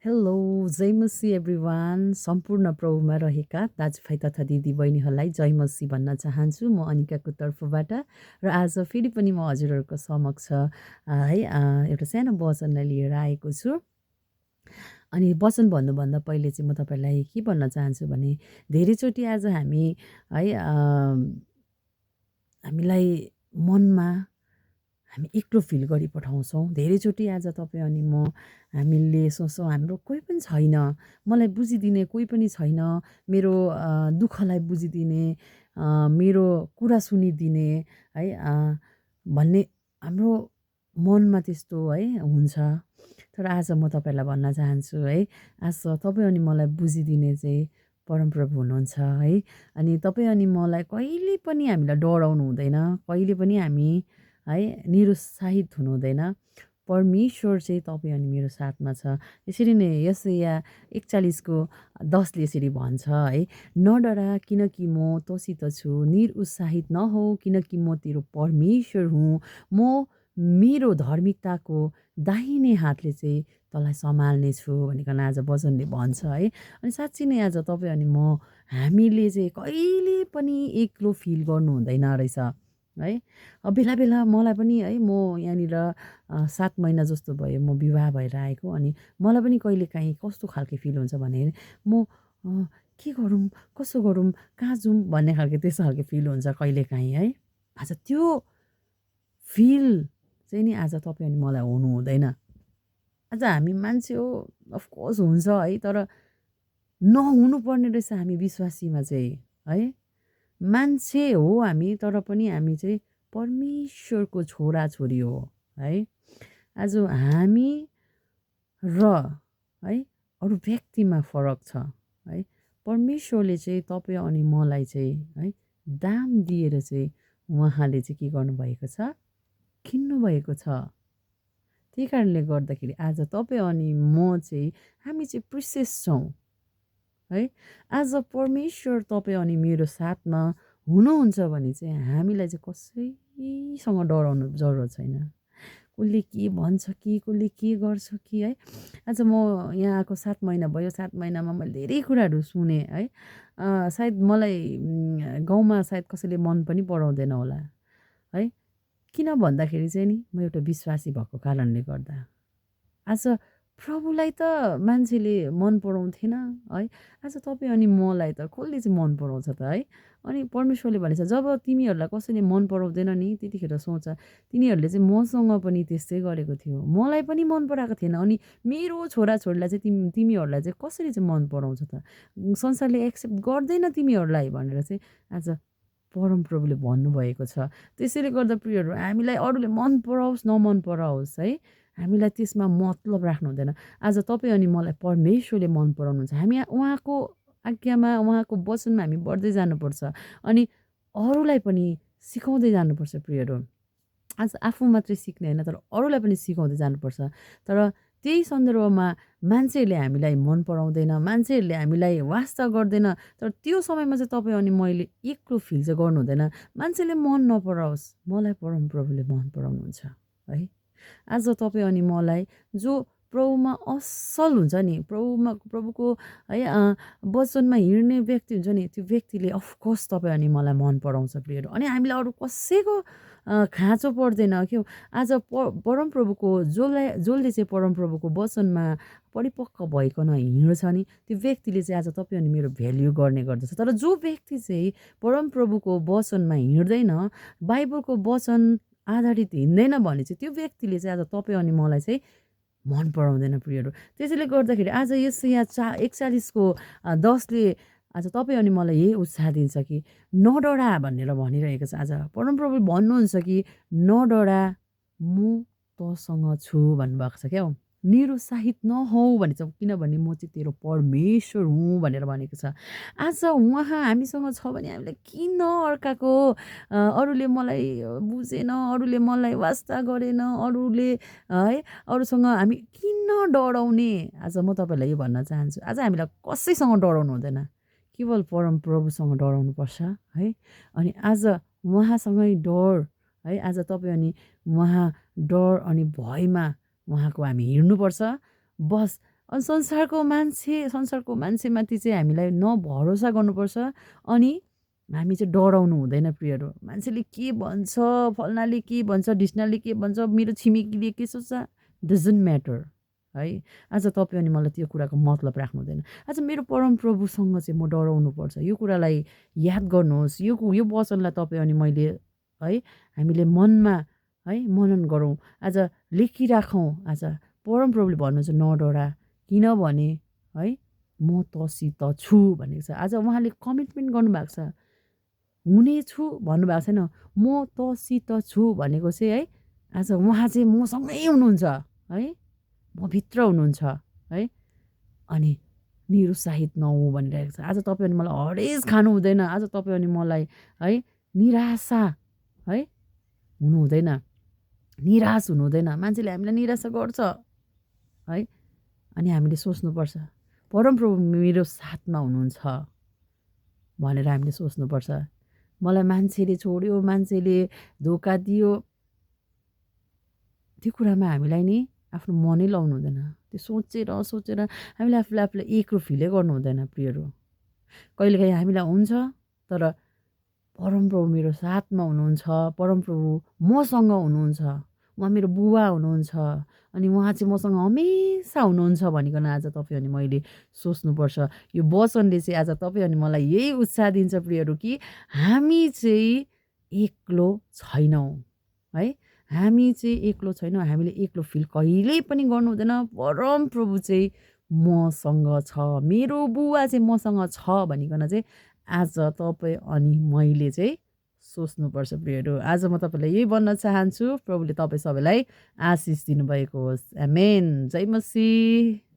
Hello, जय मसी everyone. सम्पूर्ण प्रभुमा रहेका दाजुभाइ तथा दिदीबहिनीहरूलाई जय मसी भन्न चाहन्छु म अनिकाको तर्फबाट। र आज फेरि पनि म हजुरहरूको समक्ष एउटा सानो वचनलाई लिएर आएको छु। अनि वचन भन्नुभन्दा पहिले चाहिँ म तपाईँलाई के भन्न चाहन्छु भने धेरैचोटि आज हामीलाई मनमा हामी एक्लो फिल गरिपठाउँछौँ। धेरैचोटि आज तपाईँ अनि म हामीले सोच्छौँ हाम्रो कोही पनि छैन, मलाई बुझिदिने कोही पनि छैन, मेरो दुःखलाई बुझिदिने, मेरो कुरा सुनिदिने भन्ने हाम्रो मनमा त्यस्तो हुन्छ। तर आज म तपाईँलाई भन्न चाहन्छु आज तपाईँ अनि मलाई बुझिदिने चाहिँ परमप्रभु हुनुहुन्छ अनि तपाईँ अनि मलाई कहिले पनि हामीलाई डराउनु हुँदैन, कहिले पनि हामी निरुत्साहित हुनु हुँदैन। परमेश्वर चाहिँ तपाईँ अनि मेरो साथमा छ। यसरी नै यशाया 41:10ले यसरी भन्छ नडरा किनकि म तँसित छु, निरुत्साहित नहौ किनकि म तेरो परमेश्वर हुँ, म मेरो धार्मिकताको दाहिने हातले चाहिँ तँलाई सम्हाल्ने छु भनिकन आज वचनले भन्छ अनि साँच्ची नै आज तपाईँ अनि हामीले चाहिँ कहिले पनि एक्लो फिल गर्नु हुँदैन रहेछ बेला बेला मलाई पनि म यहाँनिर 7 महिना जस्तो भयो म विवाह भएर आएको अनि मलाई पनि कहिलेकाहीँ कस्तो खालके फिल हुन्छ भने म के गरौँ कसो गरौँ कहाँ जाउँ भन्ने खालके त्यस्तो खालके फिल हुन्छ कहिलेकाहीँ आज त्यो फिल चाहिँ नि आज तपाईँ अनि मलाई हुनु हुँदैन। आज हामी मान्छे हो अफकोर्स हुन्छ तर नहुनु पर्ने रहेछ हामी विश्वासीमा चाहिँ मान्छे हो हामी तर पनि हामी चाहिँ परमेश्वरको छोराछोरी हो आज हामी र अरू व्यक्तिमा फरक छ परमेश्वरले चाहिँ तपाईँ अनि मलाई चाहिँ दाम दिएर चाहिँ उहाँले चाहिँ के गर्नुभएको छ किन्नुभएको छ। त्यही कारणले गर्दाखेरि आज तपाईँ अनि म चाहिँ हामी चाहिँ प्रिसेस छौँ आज परमेश्वर तपाईँ अनि मेरो साथमा हुनुहुन्छ भने चाहिँ हामीलाई चाहिँ कसैसँग डराउनु जरुरत छैन। कसले के भन्छ कि कसले के गर्छ कि आज म यहाँ आएको 7 महिना भयो। 7 महिनामा मैले धेरै कुराहरू सुनेँ सायद मलाई गाउँमा सायद कसैले मन पनि पराउँदैन होला किन भन्दाखेरि चाहिँ नि म एउटा विश्वासी भएको कारणले गर्दा। आज प्रभुलाई त मान्छेले मन पराउँथेन आज तपाईँ अनि मलाई त कसले चाहिँ मन पराउँछ त अनि परमेश्वरले भनेछ जब तिमीहरूलाई कसैले मन पराउँदैन नि त्यतिखेर सोच तिनीहरूले चाहिँ मसँग पनि त्यस्तै गरेको थियो, मलाई पनि मन पराएको थिएन अनि मेरो छोराछोरीलाई चाहिँ तिमीहरूलाई चाहिँ कसरी चाहिँ मन पराउँछ त, संसारले एक्सेप्ट गर्दैन तिमीहरूलाई भनेर चाहिँ आज परमप्रभुले भन्नुभएको छ। त्यसैले गर्दा प्रियहरू हामीलाई अरूले मन पराओस् नमन पराओस् हामीलाई त्यसमा मतलब राख्नु हुँदैन। आज तपाईँ अनि मलाई परमेश्वरले मन पराउनुहुन्छ। हामी उहाँको आज्ञामा उहाँको वचनमा हामी बढ्दै जानुपर्छ अनि अरूलाई पनि सिकाउँदै जानुपर्छ प्रियहरू। आज आफू मात्रै सिक्ने होइन तर अरूलाई पनि सिकाउँदै जानुपर्छ। तर त्यही सन्दर्भमा मान्छेहरूले हामीलाई मन पराउँदैन, मान्छेहरूले हामीलाई वास्ता गर्दैन तर त्यो समयमा चाहिँ तपाईँ अनि मैले एक्लो फिल चाहिँ गर्नु हुँदैन। मान्छेले मन नपराओस् मलाई परमप्रभुले मन पराउनुहुन्छ आज तपाईँ अनि मलाई जो प्रभुमा असल हुन्छ नि प्रभुको वचनमा हिँड्ने व्यक्ति हुन्छ नि त्यो व्यक्तिले अफकोर्स तपाईँ अनि मलाई मन पराउँछ प्रियहरू अनि हामीलाई अरू कसैको खाँचो पर्दैन क्यौ। आज परमप्रभुको जसले चाहिँ परमप्रभुको वचनमा परिपक्व भइकन हिँड्छ नि त्यो व्यक्तिले चाहिँ आज तपाईँ अनि मेरो भ्याल्यु गर्ने गर्दछ। तर जो व्यक्ति चाहिँ परमप्रभुको वचनमा हिँड्दैन, बाइबलको वचन आधारित हिँड्दैन भने चाहिँ त्यो व्यक्तिले चाहिँ आज तपाईँ अनि मलाई चाहिँ मन पराउँदैन प्रियहरू। त्यसैले गर्दाखेरि आज यशाया 41:10ले आज तपाईँ अनि मलाई यही उत्साह दिन्छ कि नडरा भनेर भनिरहेको छ। आज परमप्रभु भन्नुहुन्छ कि नडरा म तँसँग छु भन्नुभएको छ क्या हो। निरुत्साहित नहौ भनेछ किनभने म चाहिँ तेरो परमेश्वर हुँ भनेर भनेको छ। आज उहाँ हामीसँग छ भने हामीलाई किन अर्काको अरूले मलाई बुझेन, अरूले मलाई वास्ता गरेन, अरूले अरूसँग हामी किन डराउने। आज म तपाईँलाई यो भन्न चाहन्छु आज हामीलाई कसैसँग डराउनु हुँदैन, केवल परमप्रभुसँग डराउनुपर्छ अनि आज उहाँसँगै डर आज तपाईँ अनि उहाँ डर अनि भयमा उहाँको हामी हिँड्नुपर्छ। बस अनि संसारको मान्छेमाथि चाहिँ हामीलाई भरोसा गर्नुपर्छ अनि हामी चाहिँ डराउनु हुँदैन प्रियहरू। मान्छेले के भन्छ, फल्नाले के भन्छ, ढिस्नाले के भन्छ, मेरो छिमेकीले के सोच्छ, डजन्ट म्याटर है। आज तपाईँ अनि मलाई त्यो कुराको मतलब राख्नु हुँदैन। आज मेरो परमप्रभुसँग चाहिँ म डराउनुपर्छ। यो कुरालाई याद गर्नुहोस्। यो वचनलाई तपाईँ अनि मैले है हामीले मनमा है मनन गरौँ। आज लेखिराखौँ। आज परमप्रभुले भन्नुहुन्छ नडरा, किनभने है म तसित छु भनेको छ। आज उहाँले कमिटमेन्ट गर्नुभएको छ। हुनेछु भन्नुभएको छैन, म तसित छु भनेको चाहिँ है आज उहाँ चाहिँ मसँगै हुनुहुन्छ है, म भित्र हुनुहुन्छ है। अनि निरुत्साहित नहुँ भनिरहेको छ। आज तपाईँ अनि मलाई हरेस खानु हुँदैन। आज तपाईँ अनि मलाई है निराशा है हुनु हुँदैन, निराश हुनु हुँदैन। मान्छेले हामीलाई निराशा गर्छ है। अनि हामीले सोच्नुपर्छ परमप्रभु मेरो साथमा हुनुहुन्छ भनेर हामीले सोच्नुपर्छ। मलाई मान्छेले छोड्यो, मान्छेले धोका दियो, त्यो कुरामा हामीलाई नि आफ्नो मनै लाउनु हुँदैन। त्यो सोचेर हामीले आफूलाई एक्लो फिलै गर्नु हुँदैन प्रियहरू। कहिलेकाहीँ हामीलाई हुन्छ, तर परमप्रभु मेरो साथमा हुनुहुन्छ, परमप्रभु मसँग हुनुहुन्छ, उहाँ मेरो बुबा हुनुहुन्छ अनि उहाँ चाहिँ मसँग हमेसा हुनुहुन्छ भनिकन आज तपाईँ अनि मैले सोच्नुपर्छ। यो वचनले चाहिँ आज तपाईँ अनि मलाई यही उत्साह दिन्छ प्रियहरू कि हामी चाहिँ एक्लो छैनौँ है। हामी चाहिँ एक्लो छैनौँ। हामीले एक्लो फिल कहिल्यै पनि गर्नु हुँदैन। परमप्रभु चाहिँ मसँग छ, मेरो बुबा चाहिँ मसँग छ भनिकन चाहिँ आज तपाईँ अनि मैले चाहिँ सोच्नुपर्छ प्रियहरू। आज म तपाईँलाई यही भन्न चाहन्छु। प्रभुले तपाईँ सबैलाई आशिष दिनुभएको होस्। आमेन। जय मसीह।